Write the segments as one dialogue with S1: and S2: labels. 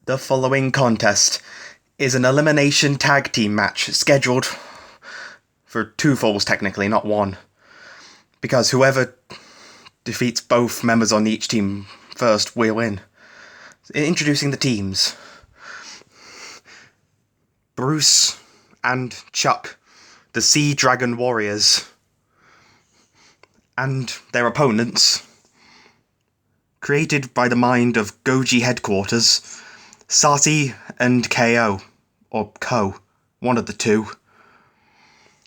S1: The following contest is an elimination tag team match scheduled for two falls technically, not one. Because whoever defeats both members on each team first will win. Introducing the teams. Bruce and Chuck, the Sea Dragon Warriors. And their opponents, created by the mind of Goji Headquarters, Sati and KO, or Ko, one of the two.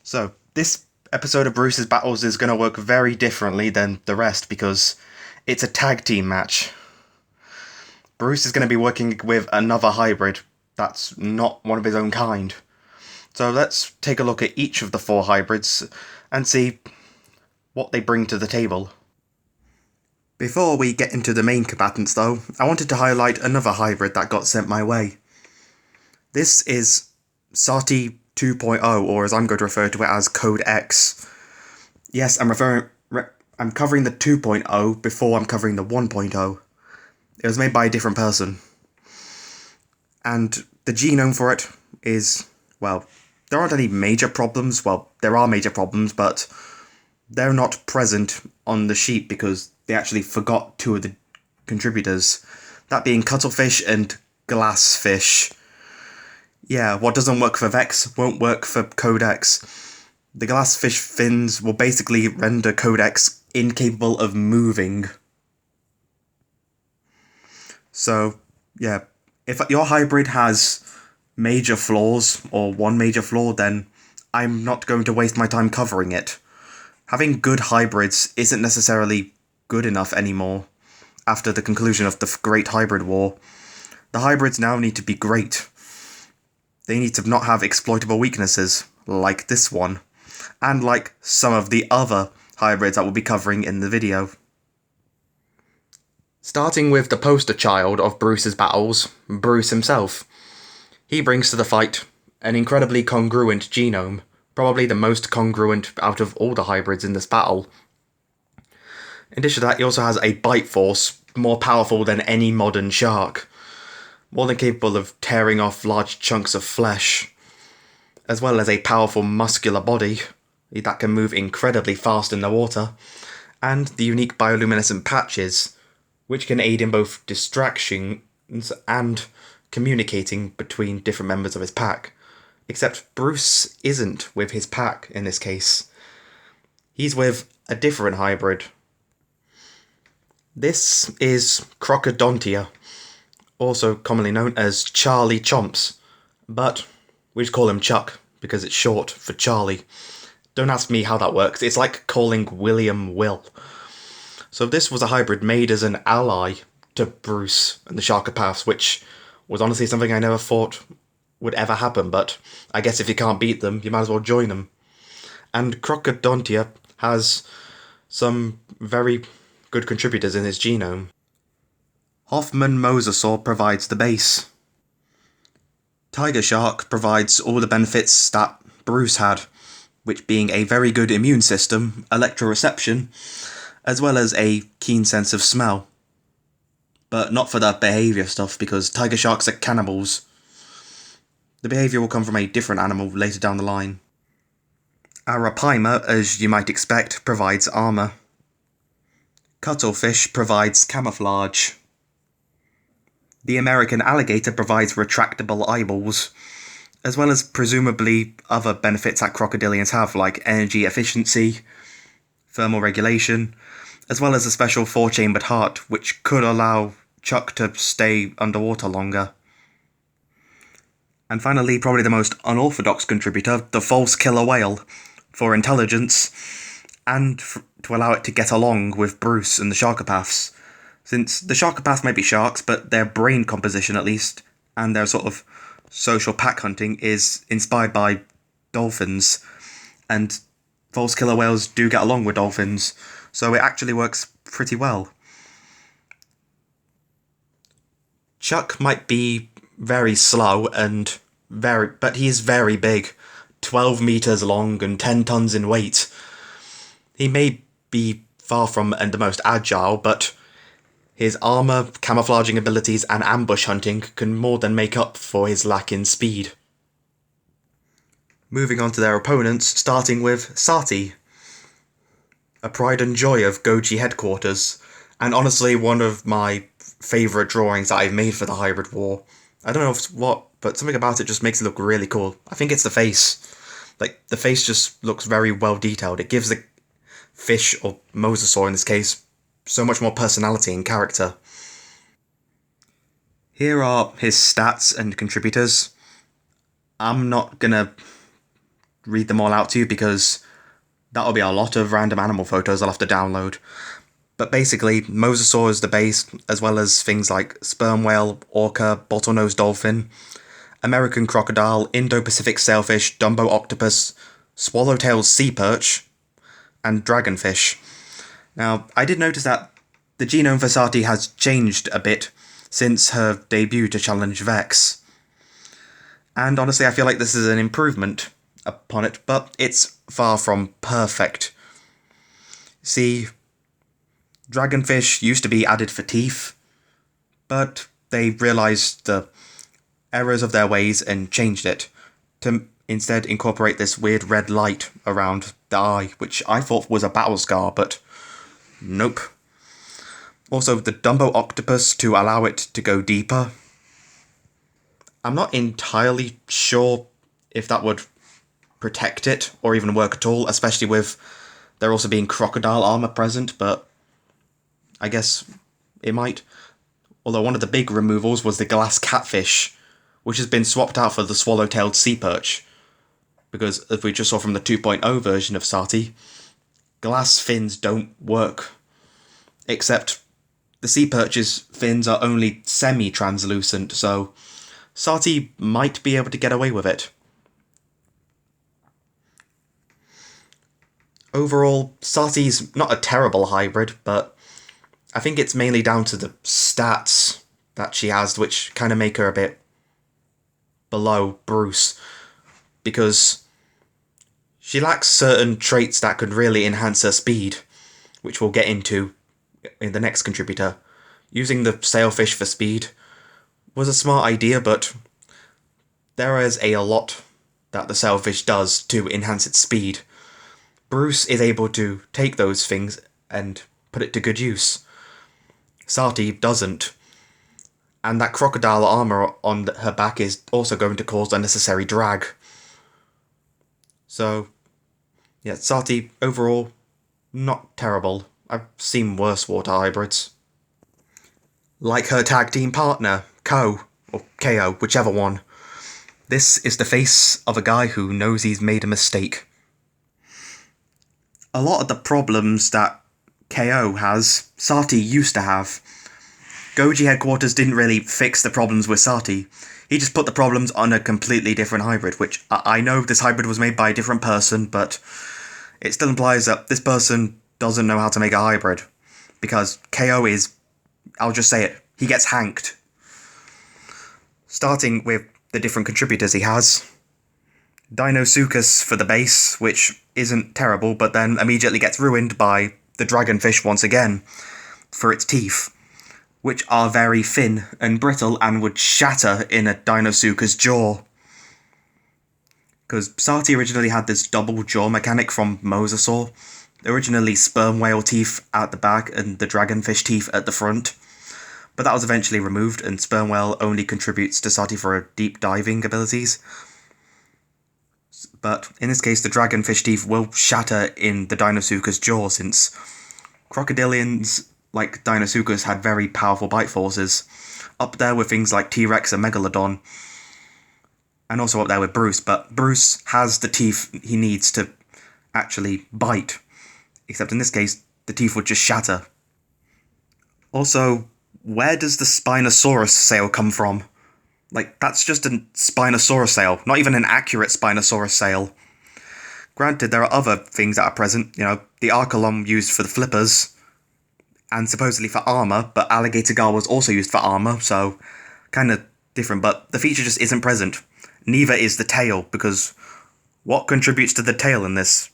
S1: So, this episode of Bruce's Battles is going to work very differently than the rest because it's a tag team match. Bruce is going to be working with another hybrid that's not one of his own kind. So let's take a look at each of the four hybrids and see what they bring to the table. Before we get into the main combatants though, I wanted to highlight another hybrid that got sent my way. This is Sati 2.0, or as I'm going to refer to it as Code X. Yes, I'm covering the 2.0 before I'm covering the 1.0. It was made by a different person. And the genome for it is, well, there aren't any major problems. Well, there are major problems, but they're not present on the sheet because they actually forgot two of the contributors. That being cuttlefish and glassfish. Yeah, what doesn't work for Vex won't work for Codex. The glassfish fins will basically render Codex incapable of moving. So, yeah, if your hybrid has major flaws, or one major flaw, then I'm not going to waste my time covering it. Having good hybrids isn't necessarily good enough anymore after the conclusion of the Great Hybrid War. The hybrids now need to be great. They need to not have exploitable weaknesses, like this one, and like some of the other hybrids that we'll be covering in the video. Starting with the poster child of Bruce's battles, Bruce himself. He brings to the fight an incredibly congruent genome, probably the most congruent out of all the hybrids in this battle. In addition to that, he also has a bite force more powerful than any modern shark, more than capable of tearing off large chunks of flesh, as well as a powerful muscular body that can move incredibly fast in the water, and the unique bioluminescent patches, which can aid in both distractions and communicating between different members of his pack. Except Bruce isn't with his pack in this case. He's with a different hybrid. This is Crocodontia, also commonly known as Charlie Chomps, but we just call him Chuck because it's short for Charlie. Don't ask me how that works, it's like calling William Will. So this was a hybrid made as an ally to Bruce and the Sharkopaths, which was honestly something I never thought would ever happen, but I guess if you can't beat them, you might as well join them. And Crocodontia has some very good contributors in his genome. Hoffman Mosasaur provides the base. Tiger Shark provides all the benefits that Bruce had, which being a very good immune system, electroreception, as well as a keen sense of smell. But not for that behaviour stuff, because tiger sharks are cannibals. The behaviour will come from a different animal later down the line. Arapaima, as you might expect, provides armour. Cuttlefish provides camouflage. The American alligator provides retractable eyeballs, as well as presumably other benefits that crocodilians have, like energy efficiency, thermal regulation, as well as a special four-chambered heart, which could allow Chuck to stay underwater longer. And finally, probably the most unorthodox contributor, the false killer whale, for intelligence, and to allow it to get along with Bruce and the Sharkopaths. Since the Sharkopaths may be sharks, but their brain composition at least, and their sort of social pack hunting is inspired by dolphins, and false killer whales do get along with dolphins, so it actually works pretty well. Chuck might be very slow but he is very big, 12 meters long and 10 tons in weight. He may be far from the most agile, but His armor, camouflaging abilities, and ambush hunting can more than make up for his lack in speed. Moving on to their opponents, starting with Sati, a pride and joy of Goji headquarters, and honestly one of my favourite drawings that I've made for the Hybrid War. I don't know what, but something about it just makes it look really cool. I think it's the face. Like, the face just looks very well detailed. It gives the fish, or mosasaur in this case, so much more personality and character. Here are his stats and contributors. I'm not gonna read them all out to you because that'll be a lot of random animal photos I'll have to download. But basically, mosasaur is the base, as well as things like sperm whale, orca, bottlenose dolphin, American crocodile, Indo-Pacific sailfish, Dumbo octopus, swallowtail sea perch, and dragonfish. Now, I did notice that the genome for Sati has changed a bit since her debut to challenge Vex. And honestly, I feel like this is an improvement upon it, but it's far from perfect. See, dragonfish used to be added for teeth, but they realised the errors of their ways and changed it to instead incorporate this weird red light around the eye, which I thought was a battle scar, but nope. Also, the Dumbo octopus to allow it to go deeper. I'm not entirely sure if that would protect it or even work at all, especially with there also being crocodile armor present, but I guess it might. Although one of the big removals was the glass catfish, which has been swapped out for the swallow-tailed sea perch. Because, as we just saw from the 2.0 version of Sati, glass fins don't work. Except the sea perch's fins are only semi-translucent, so Sati might be able to get away with it. Overall, Sati's not a terrible hybrid, but I think it's mainly down to the stats that she has, which kind of make her a bit below Bruce, because she lacks certain traits that could really enhance her speed, which we'll get into in the next contributor. Using the sailfish for speed was a smart idea, but there is a lot that the sailfish does to enhance its speed. Bruce is able to take those things and put it to good use. Sati doesn't. And that crocodile armor on her back is also going to cause unnecessary drag. So, yeah, Sati, overall, not terrible. I've seen worse water hybrids. Like her tag team partner, Ko, or KO, whichever one. This is the face of a guy who knows he's made a mistake. A lot of the problems that KO has, Sati used to have. Goji headquarters didn't really fix the problems with Sati. He just put the problems on a completely different hybrid, which I know this hybrid was made by a different person, but it still implies that this person doesn't know how to make a hybrid. Because KO is, I'll just say it, he gets hanked. Starting with the different contributors he has. Dinosuchus for the base, which isn't terrible, but then immediately gets ruined by the dragonfish once again, for its teeth, which are very thin and brittle and would shatter in a Dinosuchus jaw. Because Sati originally had this double jaw mechanic from Mosasaur, originally sperm whale teeth at the back and the dragonfish teeth at the front, but that was eventually removed and sperm whale only contributes to Sati for her deep diving abilities. But in this case, the dragonfish teeth will shatter in the Dinosuchus jaw, since crocodilians like Dinosuchus had very powerful bite forces, up there with things like T-Rex and Megalodon, and also up there with Bruce, but Bruce has the teeth he needs to actually bite, except in this case, the teeth would just shatter. Also, where does the Spinosaurus sail come from? Like, that's just a Spinosaurus sail, not even an accurate Spinosaurus sail. Granted, there are other things that are present, the Archelon used for the flippers, and supposedly for armor, but Alligator Gull was also used for armor, so kind of different, but the feature just isn't present. Neither is the tail, because what contributes to the tail in this?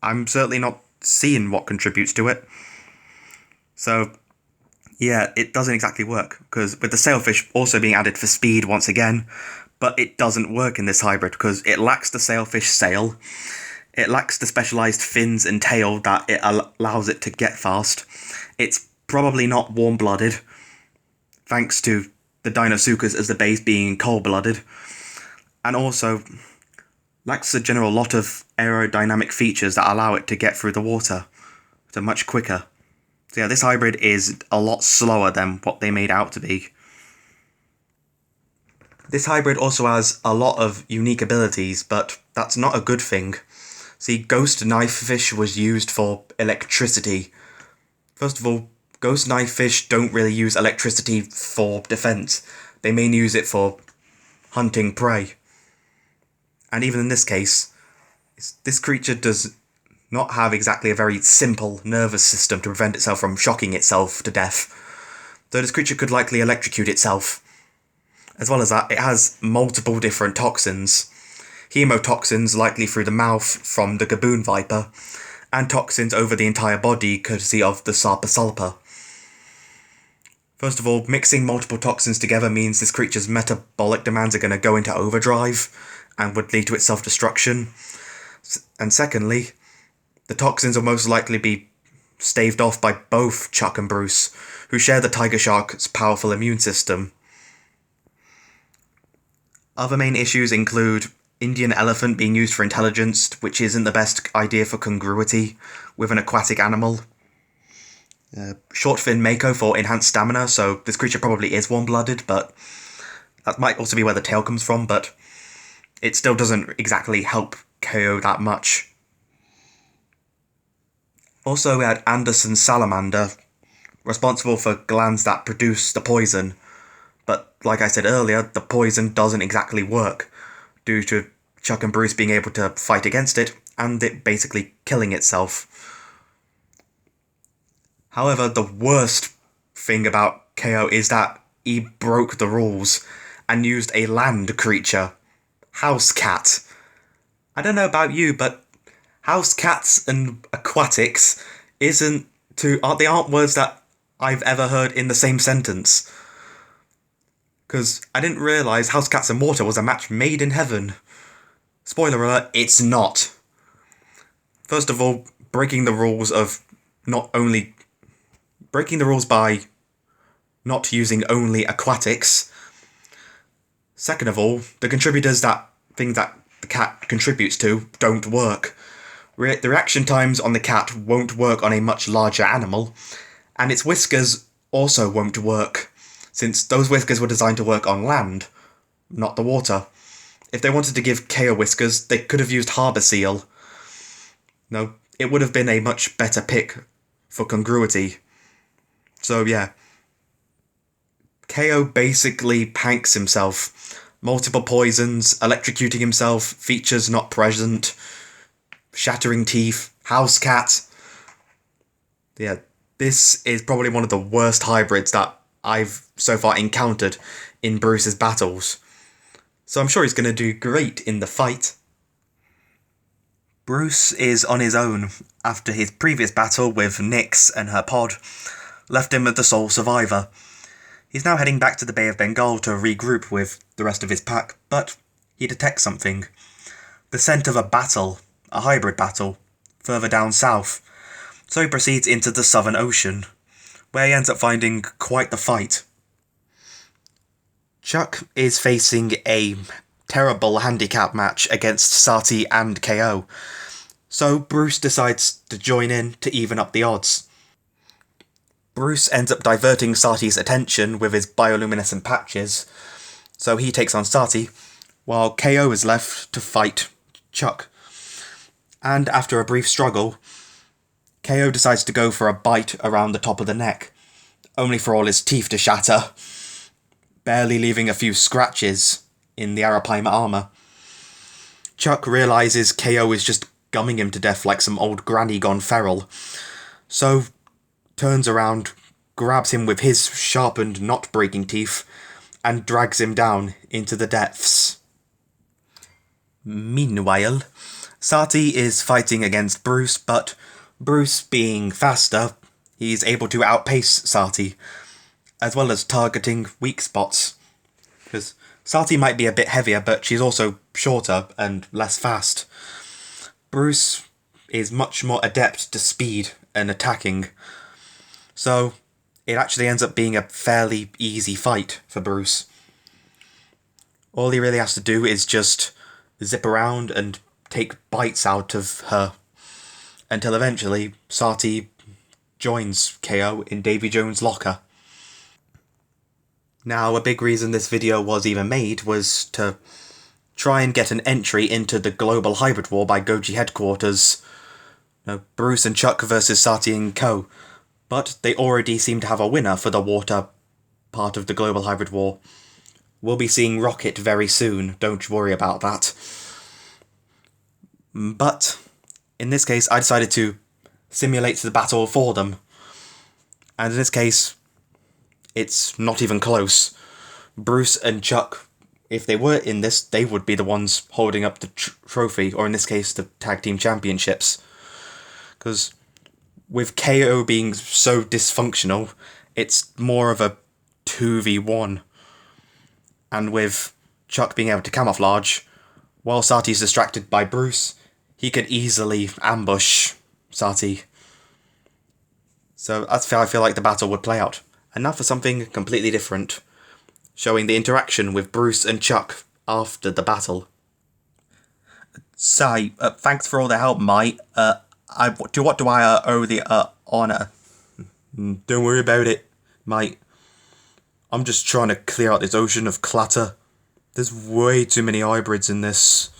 S1: I'm certainly not seeing what contributes to it. So, Yeah, it doesn't exactly work, because with the sailfish also being added for speed once again, but it doesn't work in this hybrid because it lacks the sailfish sail, it lacks the specialised fins and tail that it allows it to get fast, it's probably not warm-blooded, thanks to the Deinosuchus as the base being cold-blooded, and also lacks a general lot of aerodynamic features that allow it to get through the water so much quicker. So yeah, this hybrid is a lot slower than what they made out to be. This hybrid also has a lot of unique abilities, but that's not a good thing. See, Ghost Knifefish was used for electricity. First of all, Ghost Knifefish don't really use electricity for defense. They mainly use it for hunting prey. And even in this case, this creature does not have exactly a very simple nervous system to prevent itself from shocking itself to death. So this creature could likely electrocute itself. As well as that, it has multiple different toxins. Hemotoxins likely through the mouth from the Gaboon Viper, and toxins over the entire body courtesy of the Sarpasulpa. First of all, mixing multiple toxins together means this creature's metabolic demands are going to go into overdrive and would lead to its self-destruction. And secondly, the toxins will most likely be staved off by both Chuck and Bruce, who share the tiger shark's powerful immune system. Other main issues include Indian elephant being used for intelligence, which isn't the best idea for congruity with an aquatic animal. Short fin mako for enhanced stamina, so this creature probably is warm-blooded, but that might also be where the tail comes from, but it still doesn't exactly help KO that much. Also, we had Anderson's salamander, responsible for glands that produce the poison, but like I said earlier, the poison doesn't exactly work, due to Chuck and Bruce being able to fight against it, and it basically killing itself. However, the worst thing about KO is that he broke the rules and used a land creature. House cat. I don't know about you, but house cats and aquatics aren't words that I've ever heard in the same sentence. Because I didn't realise house cats and water was a match made in heaven. Spoiler alert, it's not. First of all, breaking the rules by not using only aquatics. Second of all, the things that the cat contributes to don't work. The reaction times on the cat won't work on a much larger animal, and its whiskers also won't work, since those whiskers were designed to work on land, not the water. If they wanted to give KO whiskers, they could have used Harbour Seal. No, it would have been a much better pick for congruity. So yeah, KO basically panks himself. Multiple poisons, electrocuting himself, features not present, shattering teeth, house cat. Yeah, this is probably one of the worst hybrids that I've so far encountered in Bruce's battles. So I'm sure he's going to do great in the fight. Bruce is on his own after his previous battle with Nyx and her pod left him as the sole survivor. He's now heading back to the Bay of Bengal to regroup with the rest of his pack, but he detects something. The scent of a hybrid battle, further down south. So he proceeds into the Southern Ocean, where he ends up finding quite the fight. Chuck is facing a terrible handicap match against Sati and KO, so Bruce decides to join in to even up the odds. Bruce ends up diverting Sati's attention with his bioluminescent patches, so he takes on Sati, while KO is left to fight Chuck. And after a brief struggle, KO decides to go for a bite around the top of the neck, only for all his teeth to shatter, barely leaving a few scratches in the Arapaima armour. Chuck realises KO is just gumming him to death like some old granny gone feral, so turns around, grabs him with his sharpened, not-breaking teeth, and drags him down into the depths. Meanwhile, Sati is fighting against Bruce, but Bruce being faster, he's able to outpace Sati, as well as targeting weak spots. Because Sati might be a bit heavier, but she's also shorter and less fast. Bruce is much more adept to speed and attacking, so it actually ends up being a fairly easy fight for Bruce. All he really has to do is just zip around and take bites out of her, until eventually Sati joins KO in Davy Jones' locker. Now, a big reason this video was even made was to try and get an entry into the global hybrid war by Goji headquarters. Bruce and Chuck versus Sati and Ko. But they already seem to have a winner for the water part of the global hybrid war. We'll be seeing Rocket very soon, don't you worry about that. But, in this case, I decided to simulate the battle for them. And in this case, it's not even close. Bruce and Chuck, if they were in this, they would be the ones holding up the trophy, or in this case, the tag team championships. Because with KO being so dysfunctional, it's more of a 2v1. And with Chuck being able to camouflage, while Sati's distracted by Bruce, he could easily ambush Sati. So that's how I feel like the battle would play out. And now for something completely different, showing the interaction with Bruce and Chuck after the battle. Say, thanks for all the help, mate. What do I owe the honour? Don't worry about it, mate. I'm just trying to clear out this ocean of clutter. There's way too many hybrids in this.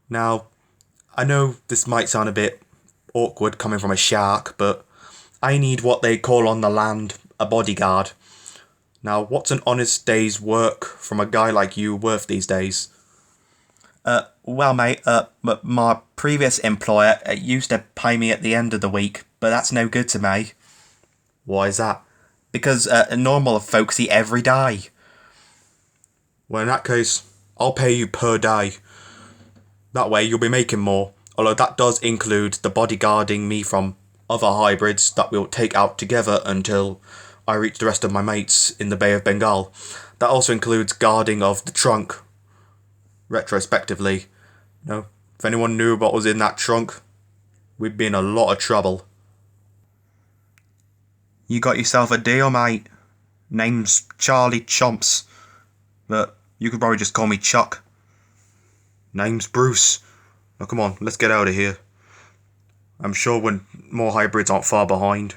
S1: Now, I know this might sound a bit awkward coming from a shark, but I need what they call on the land a bodyguard. Now, what's an honest day's work from a guy like you worth these days? Well, mate, my previous employer used to pay me at the end of the week, but that's no good to me. Why is that? Because normal folks eat every day. Well, in that case, I'll pay you per day. That way you'll be making more, although that does include the bodyguarding me from other hybrids that we'll take out together until I reach the rest of my mates in the Bay of Bengal. That also includes guarding of the trunk, retrospectively. If anyone knew what was in that trunk, we'd be in a lot of trouble. You got yourself a deal, mate. Name's Charlie Chomps, but you could probably just call me Chuck. Name's Bruce. Now come on, let's get out of here. I'm sure when more hybrids aren't far behind.